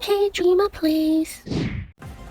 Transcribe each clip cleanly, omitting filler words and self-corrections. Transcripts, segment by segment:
Okay, dreamer, please.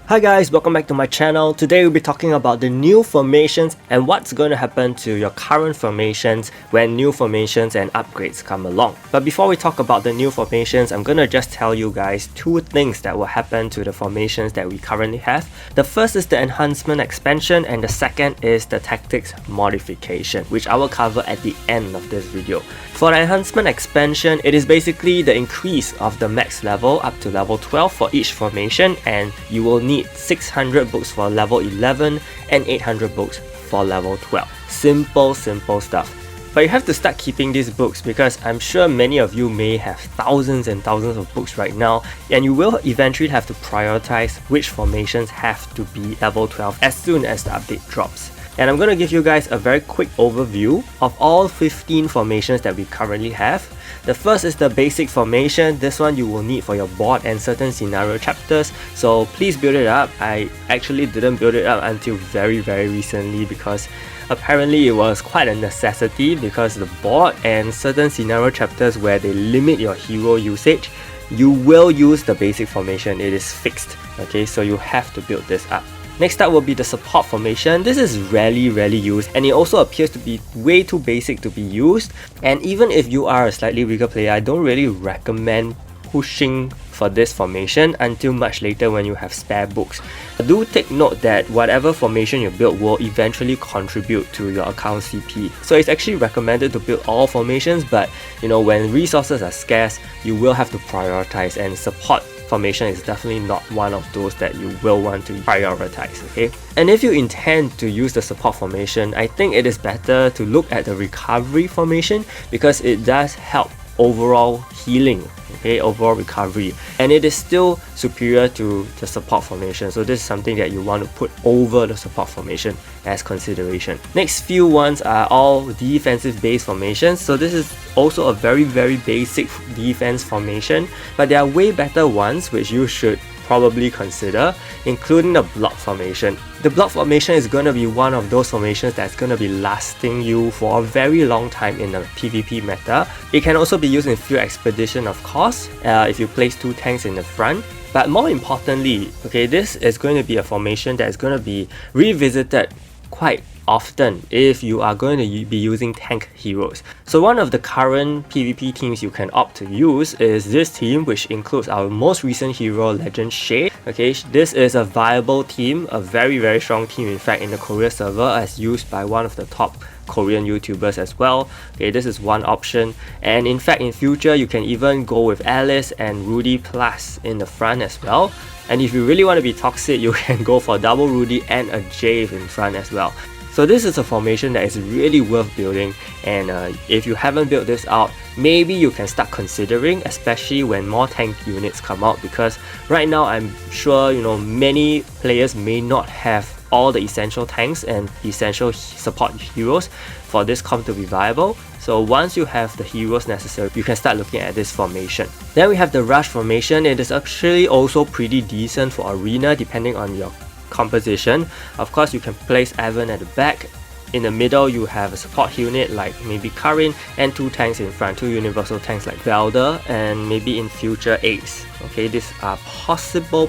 Hi guys, welcome back to my channel. Today we'll be talking about the new formations and what's going to happen to your current formations when new formations and upgrades come along. But before we talk about the new formations, I'm going to just tell you guys two things that will happen to the formations that we currently have. The first is the enhancement expansion and the second is the tactics modification, which I will cover at the end of this video. For the enhancement expansion, it is basically the increase of the max level up to level 12 for each formation, and you will need 600 books for level 11 and 800 books for level 12. Simple stuff. But you have to start keeping these books because I'm sure many of you may have thousands and thousands of books right now, and you will eventually have to prioritize which formations have to be level 12 as soon as the update drops. And I'm going to give you guys a very quick overview of all 15 formations that we currently have. The first is the basic formation. This one you will need for your board and certain scenario chapters, so please build it up. I actually didn't build it up until very recently because apparently it was quite a necessity, because the board and certain scenario chapters where they limit your hero usage, you will use the basic formation. It is fixed, okay, so you have to build this up. Next up will be the support formation. This is rarely used, and it also appears to be way too basic to be used. And even if you are a slightly weaker player, I don't really recommend pushing for this formation until much later when you have spare books. Do take note that whatever formation you build will eventually contribute to your account CP. So it's actually recommended to build all formations, but when resources are scarce, you will have to prioritize, and support formation is definitely not one of those that you will want to prioritize, okay? And if you intend to use the support formation, I think it is better to look at the recovery formation because it does help overall healing, okay, overall recovery, and it is still superior to the support formation. So this is something that you want to put over the support formation as consideration. Next few ones are all defensive based formations. So this is also a very basic defense formation, but there are way better ones which you should probably consider, including the block formation. The block formation is going to be one of those formations that's going to be lasting you for a very long time in the PvP meta. It can also be used in field expedition, of course, if you place 2 tanks in the front. But more importantly, okay, this is going to be a formation that is going to be revisited quite often if you are going to be using tank heroes. So one of the current PvP teams you can opt to use is this team, which includes our most recent hero, Legend Shay. Okay, this is a viable team, a very strong team, in fact, in the Korea server, as used by one of the top Korean YouTubers as well. Okay, this is one option, and in fact in future you can even go with Alice and Rudy Plus in the front as well. And if you really want to be toxic, you can go for double Rudy and a Jave in front as well. So this is a formation that is really worth building, and if you haven't built this out, maybe you can start considering, especially when more tank units come out, because right now I'm sure many players may not have all the essential tanks and essential support heroes for this comp to be viable. So once you have the heroes necessary, you can start looking at this formation. Then we have the rush formation. It is actually also pretty decent for arena depending on your composition. Of course, you can place Evan at the back. In the middle, you have a support unit like maybe Karin, and 2 tanks in front, 2 universal tanks like Velda, and maybe in future Ace. Okay, these are possible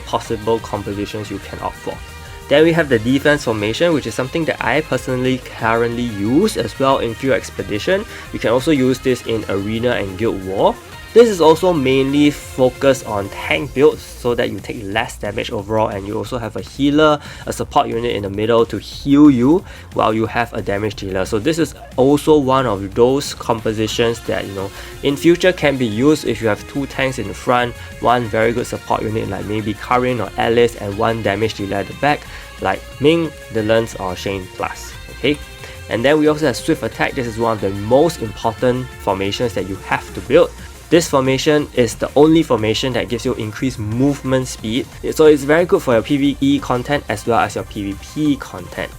compositions you can opt for. Then we have the defense formation, which is something that I personally currently use as well in field expedition. You can also use this in arena and guild war. This is also mainly focused on tank builds so that you take less damage overall, and you also have a healer, a support unit in the middle to heal you while you have a damage dealer. So this is also one of those compositions that in future can be used if you have 2 tanks in the front, 1 very good support unit like maybe Karin or Alice, and 1 damage dealer at the back like Ming, Dylan's or Shane Plus. Okay. And then we also have swift attack. This is one of the most important formations that you have to build. This formation is the only formation that gives you increased movement speed, so it's very good for your PvE content as well as your PvP content.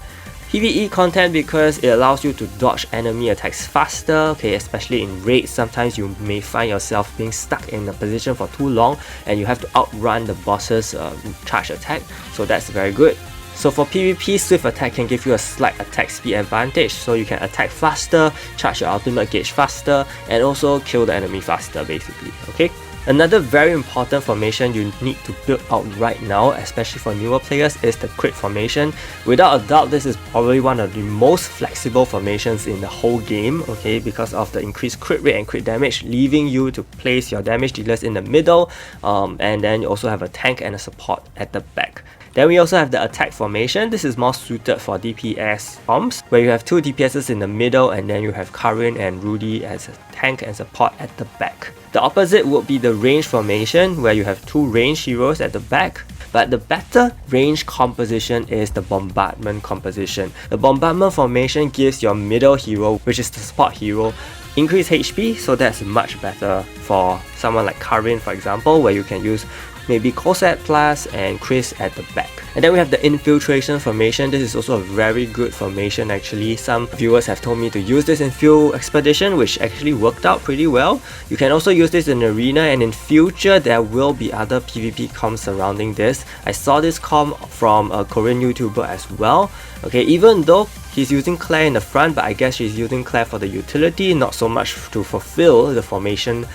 PvE content because it allows you to dodge enemy attacks faster, okay, especially in raids. Sometimes you may find yourself being stuck in a position for too long and you have to outrun the boss's charge attack, so that's very good. So for PvP, Swift Attack can give you a slight attack speed advantage, so you can attack faster, charge your ultimate gauge faster, and also kill the enemy faster basically, okay? Another very important formation you need to build out right now, especially for newer players, is the crit formation. Without a doubt, this is probably one of the most flexible formations in the whole game, okay, because of the increased crit rate and crit damage, leaving you to place your damage dealers in the middle, and then you also have a tank and a support at the back. Then we also have the attack formation. This is more suited for DPS bombs, where you have two DPSs in the middle and then you have Karin and Rudy as a tank and support at the back. The opposite would be the range formation, where you have two range heroes at the back. But the better range composition is the Bombardment composition. The Bombardment formation gives your middle hero, which is the support hero, increased HP, so that's much better for someone like Karin, for example, where you can use maybe Cosette Plus and Chris at the back. And then we have the Infiltration formation. This is also a very good formation actually. Some viewers have told me to use this in Field Expedition, which actually worked out pretty well. You can also use this in Arena, and in future there will be other PvP comms surrounding this. I saw this comm from a Korean YouTuber as well. Okay, even though he's using Claire in the front, but I guess she's using Claire for the utility, not so much to fulfill the formation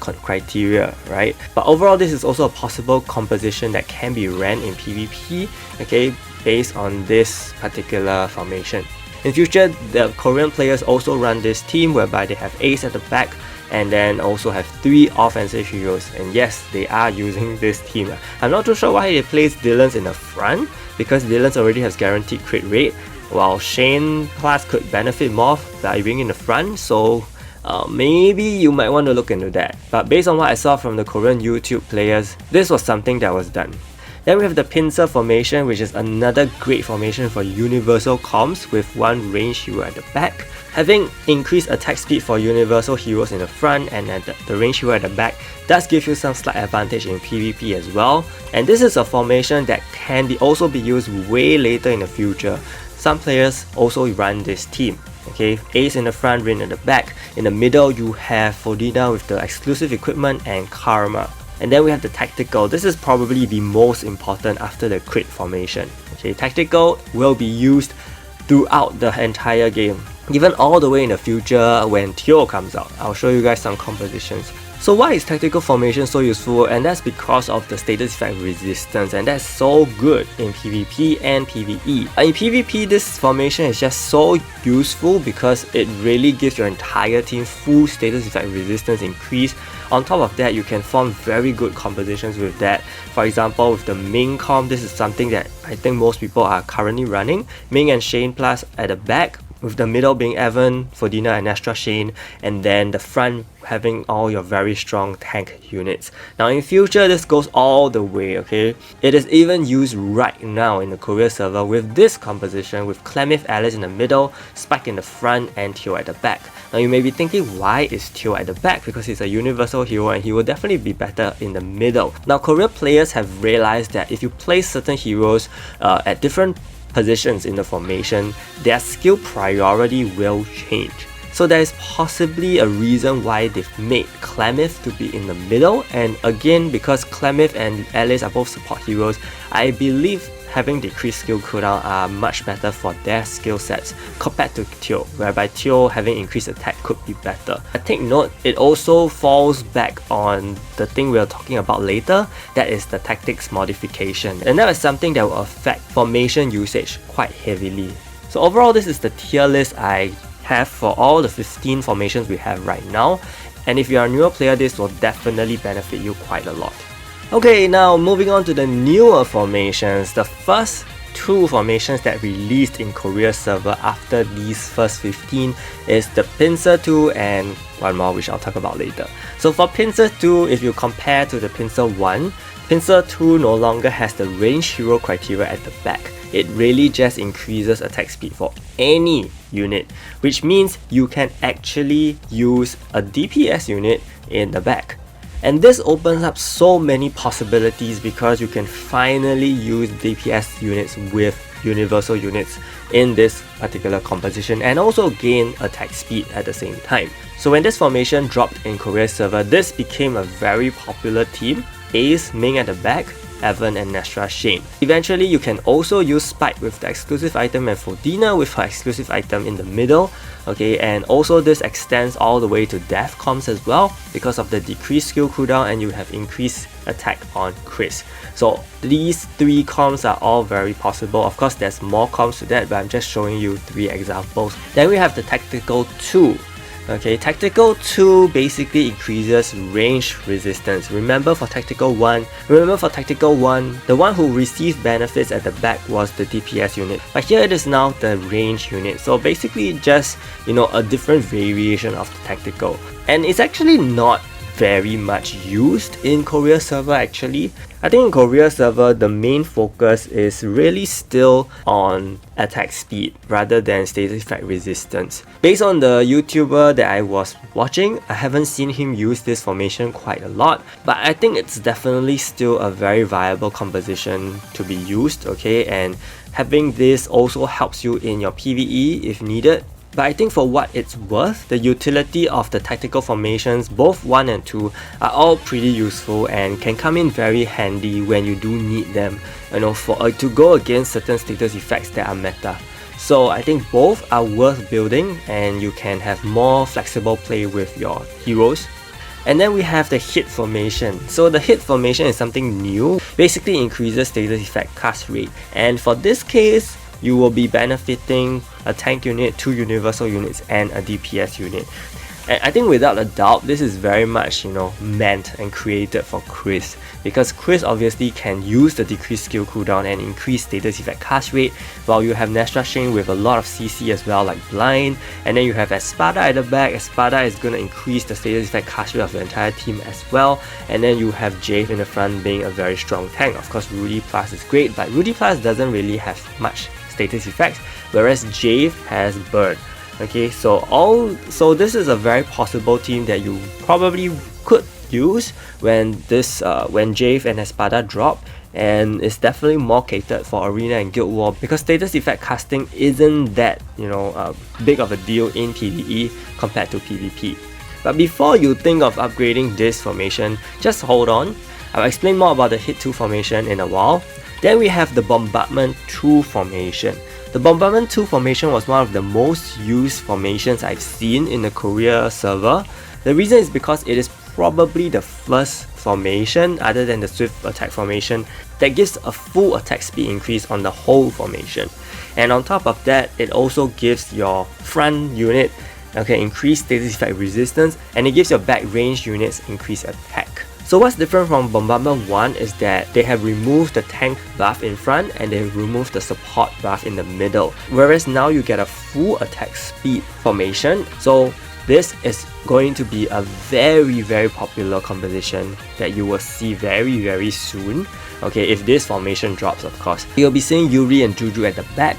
criteria, right? But overall, this is also a possible composition that can be ran in PvP, okay, based on this particular formation. In future, the Korean players also run this team whereby they have Ace at the back and then also have 3 offensive heroes. And yes, they are using this team. I'm not too sure why they place Dylan's in the front, because Dylan's already has guaranteed crit rate, while Shane class could benefit more by being in the front, so maybe you might want to look into that. But based on what I saw from the Korean YouTube players, this was something that was done. Then we have the Pincer formation, which is another great formation for universal comms with one range hero at the back. Having increased attack speed for universal heroes in the front and at the range hero at the back does give you some slight advantage in PvP as well. And this is a formation that can also be used way later in the future. Some players also run this team. Okay, Ace in the front, Rin at the back. In the middle, you have Fodina with the exclusive equipment and Karma. And then we have the tactical. This is probably the most important after the crit formation. Okay, tactical will be used throughout the entire game, even all the way in the future when Teo comes out. I'll show you guys some compositions. So why is tactical formation so useful? And that's because of the status effect resistance, and that's so good in PvP and PvE. In PvP, this formation is just so useful because it really gives your entire team full status effect resistance increase. On top of that, you can form very good compositions with that. For example, with the Ming comp, this is something that I think most people are currently running. Ming and Shane Plus at the back, with the middle being Evan, Fodina and Astra Shane, and then the front having all your very strong tank units. Now in future, this goes all the way, okay? It is even used right now in the Korea server with this composition, with Clemith Alice in the middle, Spike in the front, and Teo at the back. Now you may be thinking, why is Teo at the back? Because he's a universal hero and he will definitely be better in the middle. Now Korea players have realized that if you place certain heroes at different positions in the formation, their skill priority will change. So there is possibly a reason why they've made Clemith to be in the middle, and again, because Clemith and Alice are both support heroes, I believe having decreased skill cooldown are much better for their skill sets compared to Teo, whereby Teo having increased attack could be better. But take note, it also falls back on the thing we're talking about later, that is the tactics modification, and that is something that will affect formation usage quite heavily. So overall, this is the tier list I have for all the 15 formations we have right now, and if you are a newer player, this will definitely benefit you quite a lot. Okay, now moving on to the newer formations. The first 2 formations that released in Korea server after these first 15 is the Pincer 2 and one more which I'll talk about later. So for Pincer 2, if you compare to the Pincer 1, Pincer 2 no longer has the range hero criteria at the back. It really just increases attack speed for any unit, which means you can actually use a DPS unit in the back. And this opens up so many possibilities because you can finally use DPS units with universal units in this particular composition and also gain attack speed at the same time. So when this formation dropped in Korea server, this became a very popular team. Ace, Ming at the back, Evan and Nestra Shane. Eventually, you can also use Spike with the exclusive item and Fodina with her exclusive item in the middle. Okay, and also this extends all the way to Death Comms as well because of the decreased skill cooldown, and you have increased attack on Chris. So these 3 comms are all very possible. Of course, there's more comms to that, but I'm just showing you 3 examples. Then we have the Tactical 2. Okay, Tactical 2 basically increases range resistance. Remember for Tactical 1, the one who received benefits at the back was the DPS unit, but here it is now the range unit. So basically just, a different variation of the Tactical. And it's actually not very much used in Korea server actually. I think in Korea server the main focus is really still on attack speed rather than status effect resistance. Based on the YouTuber that I was watching, I haven't seen him use this formation quite a lot, but I think it's definitely still a very viable composition to be used, okay, and having this also helps you in your PvE if needed. But I think for what it's worth, the utility of the tactical formations, both 1 and 2, are all pretty useful and can come in very handy when you do need them, to go against certain status effects that are meta. So I think both are worth building, and you can have more flexible play with your heroes. And then we have the hit formation. So the hit formation is something new, basically increases status effect cast rate, and for this case, you will be benefiting a tank unit, 2 universal units, and a DPS unit. And I think without a doubt, this is very much, meant and created for Chris, because Chris obviously can use the decreased skill cooldown and increase status effect cast rate, while you have Nestra Shane with a lot of CC as well, like Blind, and then you have Espada at the back. Espada is going to increase the status effect cast rate of the entire team as well, and then you have Jave in the front being a very strong tank. Of course, Rudy Plus is great, but Rudy Plus doesn't really have much status effects, whereas Jave has Burn. Okay, so this is a very possible team that you probably could use when Jave and Espada drop, and it's definitely more catered for Arena and Guild War because status effect casting isn't that big of a deal in PvE compared to PvP. But before you think of upgrading this formation, just hold on. I'll explain more about the Hit 2 formation in a while. Then we have the Bombardment 2 formation. The Bombardment 2 formation was one of the most used formations I've seen in the Korea server. The reason is because it is probably the first formation, other than the Swift Attack formation, that gives a full attack speed increase on the whole formation. And on top of that, it also gives your front unit increased status effect resistance, and it gives your back range units increased attack. So what's different from Bombardment 1 is that they have removed the tank buff in front and they have removed the support buff in the middle, whereas now you get a full attack speed formation. So this is going to be a very, very popular composition that you will see very, very soon. Okay, if this formation drops, of course. You'll be seeing Yuri and Juju at the back,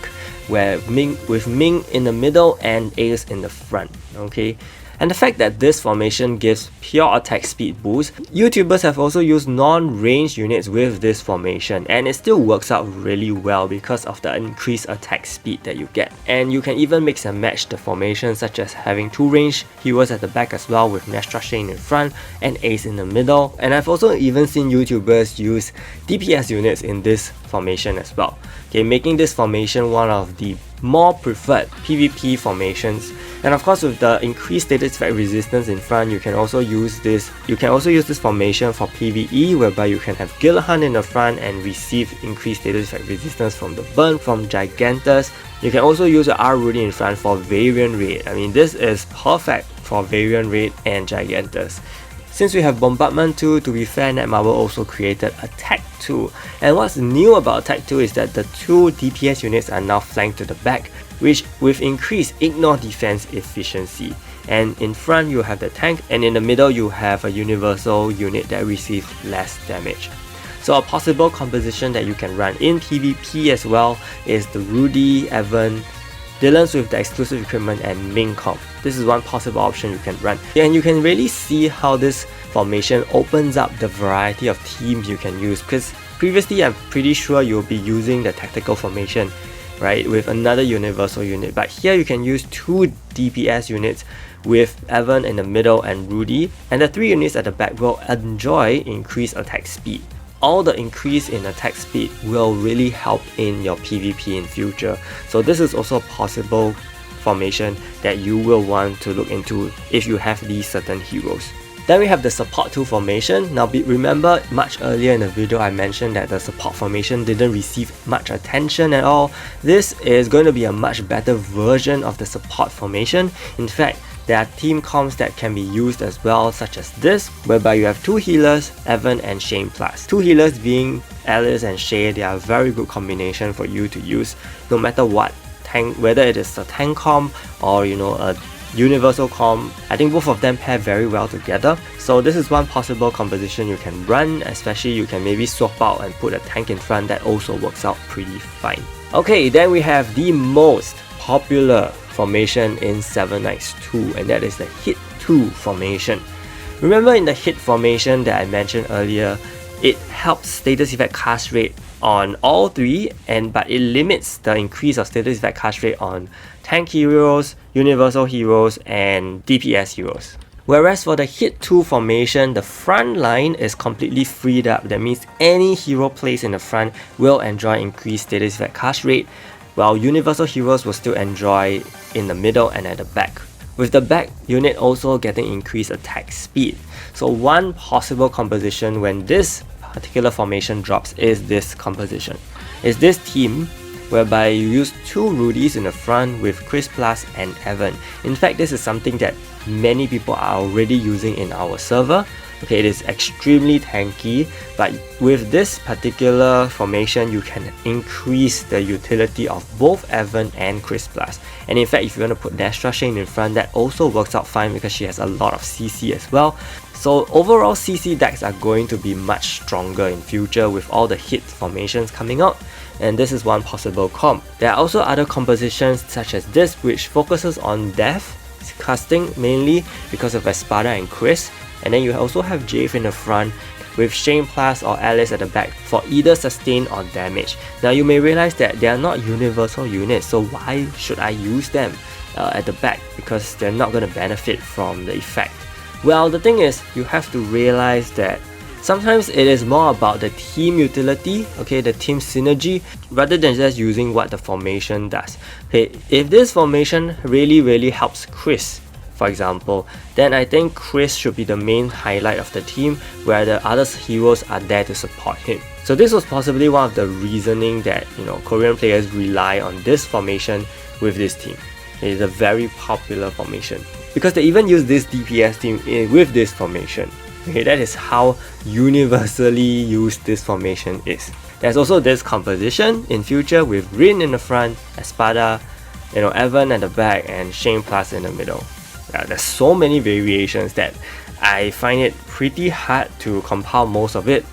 with Ming in the middle and Ace in the front. Okay. And the fact that this formation gives pure attack speed boost, YouTubers have also used non-range units with this formation, and it still works out really well because of the increased attack speed that you get. And you can even mix and match the formation, such as having 2 range heroes at the back as well, with Nestra Shane in front and Ace in the middle. And I've also even seen YouTubers use DPS units in this formation as well, making this formation one of the more preferred PvP formations. And of course, with the increased status effect resistance in front, you can also use this formation for PvE, whereby you can have Gillahan in the front and receive increased status effect resistance from the burn from Gigantus. You can also use your R Rudy in front for Variant Raid. I mean, this is perfect for Variant Raid and Gigantus. Since we have Bombardment 2, to be fair, Netmarble also created Attack 2. And what's new about Attack 2 is that the 2 DPS units are now flanked to the back, which with increased ignore defense efficiency. And in front you have the tank, and in the middle you have a universal unit that receives less damage. So a possible composition that you can run in PvP as well is the Rudy, Evan, Dylan's with the exclusive equipment, and Ming comp. This is one possible option you can run. And you can really see how this formation opens up the variety of teams you can use, because previously I'm pretty sure you'll be using the tactical formation, right, with another universal unit. But here you can use 2 DPS units with Evan in the middle and Rudy, and the 3 units at the back will enjoy increased attack speed. all the increase in attack speed will really help in your PvP in future. So this is also a possible formation that you will want to look into if you have these certain heroes. Then we have the support 2 formation. Now remember, much earlier in the video I mentioned that the support formation didn't receive much attention at all. This is going to be a much better version of the support formation. In fact, there are team comps that can be used as well, such as this, whereby you have 2 healers, Evan and Shane Plus. 2 healers being Alice and Shay. They are a very good combination for you to use no matter what tank, whether it is a tank comp or a universal comp. I think both of them pair very well together. So this is one possible composition you can run, especially you can maybe swap out and put a tank in front. That also works out pretty fine. Okay, then we have the most popular formation in 7 Knights 2, and that is the Hit 2 formation. Remember in the Hit formation that I mentioned earlier, it helps status effect cast rate on all 3, but it limits the increase of status effect cast rate on tank heroes, universal heroes, and DPS heroes. Whereas for the Hit 2 formation, the front line is completely freed up. That means any hero placed in the front will enjoy increased status effect cast rate, while universal heroes will still enjoy in the middle and at the back, with the back unit also getting increased attack speed. So one possible composition when this particular formation drops is this composition. Is this team whereby you use 2 Rudies in the front with Chris Plus and Evan. In fact, this is something that many people are already using in our server. Okay, it is extremely tanky, but with this particular formation, you can increase the utility of both Evan and Chris Plus. And in fact, if you want to put Destra Shane in front, that also works out fine because she has a lot of CC as well. So overall, CC decks are going to be much stronger in future with all the hit formations coming out. And this is one possible comp. There are also other compositions such as this, which focuses on death casting mainly because of Espada and Chris. And then you also have Jave in the front with Shane Plus or Alice at the back for either sustain or damage. Now you may realize that they are not universal units, so why should I use them at the back? Because they're not going to benefit from the effect. Well, the thing is, you have to realize that sometimes it is more about the team utility, okay, the team synergy, rather than just using what the formation does. Okay, if this formation really helps Chris, for example, then I think Chris should be the main highlight of the team, where the other heroes are there to support him. So this was possibly one of the reasoning that Korean players rely on this formation with this team. It is a very popular formation because they even use this DPS team with this formation. Okay, that is how universally used this formation is. There's also this composition in future with Rin in the front, Espada, Evan at the back, and Shane Plus in the middle. There's so many variations that I find it pretty hard to compile most of it,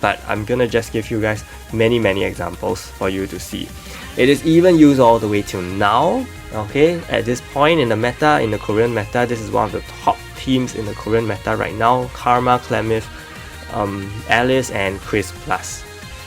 but I'm gonna just give you guys many examples for you to see. It is even used all the way till now. Okay, at this point in the meta, in the Korean meta, this is one of the top teams in the Korean meta right now: Karma, Clemith, Alice, and Chris Plus.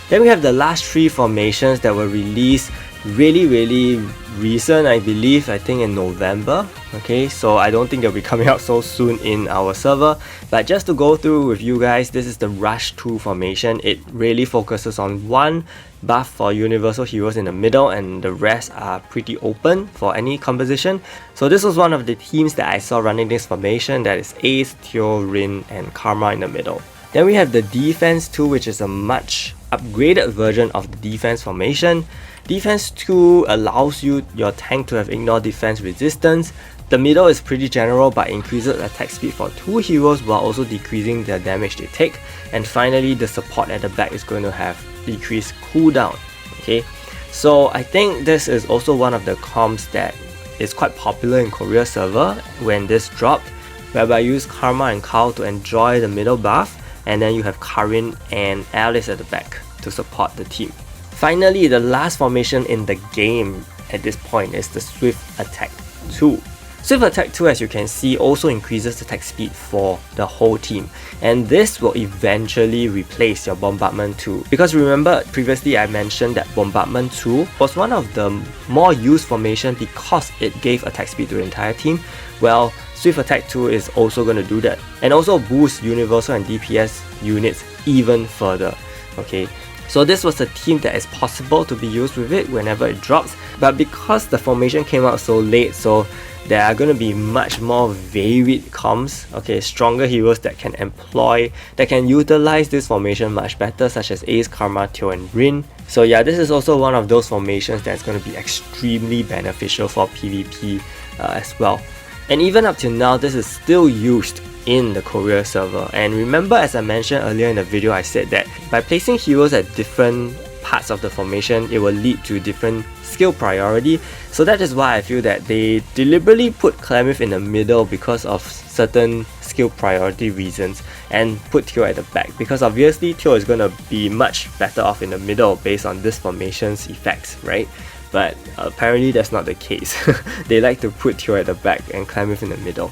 Then we have the last 3 formations that were released really recent, I think in November. Okay, so I don't think they'll be coming out so soon in our server, but just to go through with you guys, this is the Rush 2 formation. It really focuses on one buff for universal heroes in the middle, and the rest are pretty open for any composition. So this was one of the teams that I saw running this formation, that is Ace, Teo, Rin, and Karma in the middle. Then we have the Defense 2, which is a much upgraded version of the Defense formation. Defense 2 allows your tank to have ignore defense resistance. The middle is pretty general but increases attack speed for 2 heroes while also decreasing the damage they take. And finally, the support at the back is going to have decreased cooldown. Okay, so I think this is also one of the comps that is quite popular in Korea server when this dropped, whereby you use Karma and Kao to enjoy the middle buff, and then you have Karin and Alice at the back to support the team. Finally, the last formation in the game at this point is the Swift Attack 2. Swift Attack 2, as you can see, also increases attack speed for the whole team, and this will eventually replace your Bombardment 2. Because remember, previously I mentioned that Bombardment 2 was one of the more used formation because it gave attack speed to the entire team. Well, Swift Attack 2 is also going to do that, and also boost universal and DPS units even further. okay? So this was a team that is possible to be used with it whenever it drops, but because the formation came out so late, so there are going to be much more varied comms, okay, stronger heroes that can utilize this formation much better, such as Ace, Karma, Teo, and Rin. So yeah, this is also one of those formations that's going to be extremely beneficial for PvP as well. And even up to now, this is still used in the Korea server. And remember, as I mentioned earlier in the video, I said that by placing heroes at different parts of the formation, it will lead to different skill priority. So that is why I feel that they deliberately put Clemith in the middle because of certain skill priority reasons, and put Teo at the back, because obviously Teo is going to be much better off in the middle based on this formation's effects, right? But apparently that's not the case. They like to put Teo at the back and Clemith in the middle.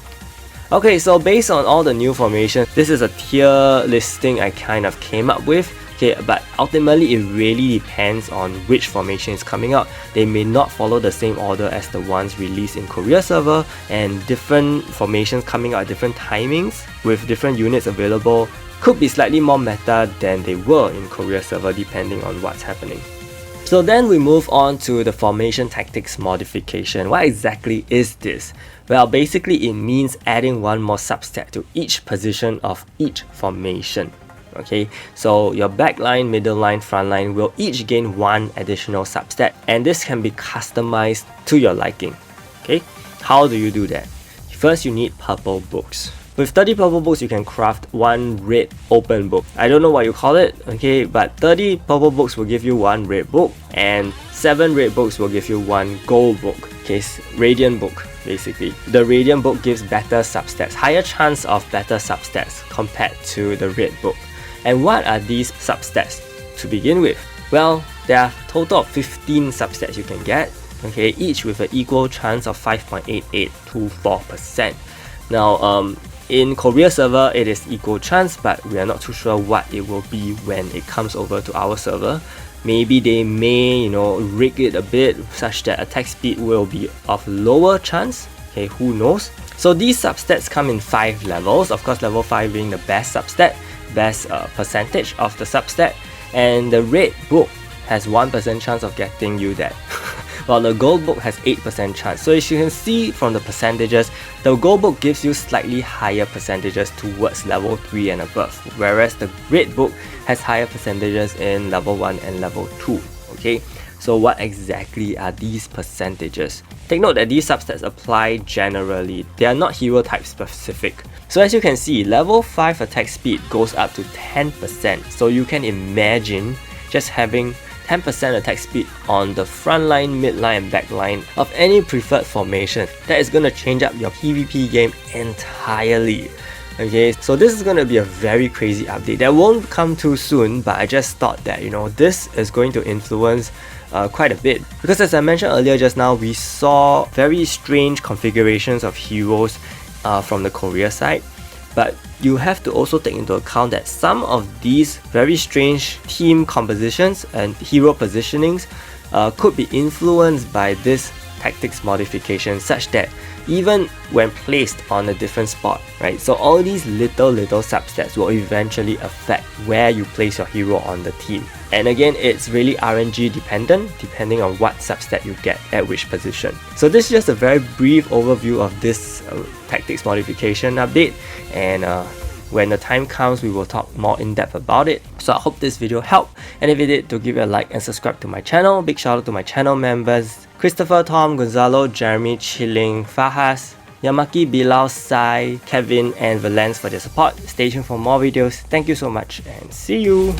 Okay, so based on all the new formations, this is a tier listing I kind of came up with. Okay, but ultimately it really depends on which formation is coming out. They may not follow the same order as the ones released in Korea server, and different formations coming out at different timings with different units available could be slightly more meta than they were in Korea server depending on what's happening. So then we move on to the formation tactics modification. What exactly is this? Well, basically it means adding one more substat to each position of each formation. Okay, so your back line, middle line, front line will each gain one additional substat, and this can be customized to your liking. Okay, how do you do that? First, you need purple books. With 30 purple books, you can craft one red open book. I don't know what you call it, okay, but 30 purple books will give you one red book, and 7 red books will give you one gold book. Okay, radiant book basically. The radiant book gives better substats, higher chance of better substats compared to the red book. And what are these substats to begin with? Well, there are a total of 15 substats you can get, okay, each with an equal chance of 5.8824%. Now, in Korea server, it is equal chance, but we are not too sure what it will be when it comes over to our server. Maybe they may, rig it a bit such that attack speed will be of lower chance. Okay, who knows? So these substats come in 5 levels. Of course, level 5 being the best substat, best percentage of the substat, and the red book has 1% chance of getting you that. While the gold book has 8% chance. So as you can see from the percentages, the gold book gives you slightly higher percentages towards level 3 and above, whereas the red book has higher percentages in level 1 and level 2. Okay, so what exactly are these percentages? Take note that these substats apply generally. They are not hero type specific. So as you can see, level 5 attack speed goes up to 10%. So you can imagine just having 10% attack speed on the front line, mid line, and back line of any preferred formation. That is going to change up your PvP game entirely. Okay, so this is going to be a very crazy update that won't come too soon, but I just thought that this is going to influence quite a bit, because as I mentioned earlier just now, we saw very strange configurations of heroes from the Korea side. But you have to also take into account that some of these very strange team compositions and hero positionings could be influenced by this tactics modification, such that even when placed on a different spot, right? So all these little substats will eventually affect where you place your hero on the team. And again, it's really RNG dependent, depending on what substat you get at which position. So this is just a very brief overview of this tactics modification update, and when the time comes, we will talk more in depth about it. So I hope this video helped, and if it did, to give it a like and subscribe to my channel. Big shout out to my channel members: Christopher, Tom, Gonzalo, Jeremy, Chilling, Fahas, Yamaki, Bilal, Sai, Kevin, and Valence for their support. Stay tuned for more videos. Thank you so much, and see you!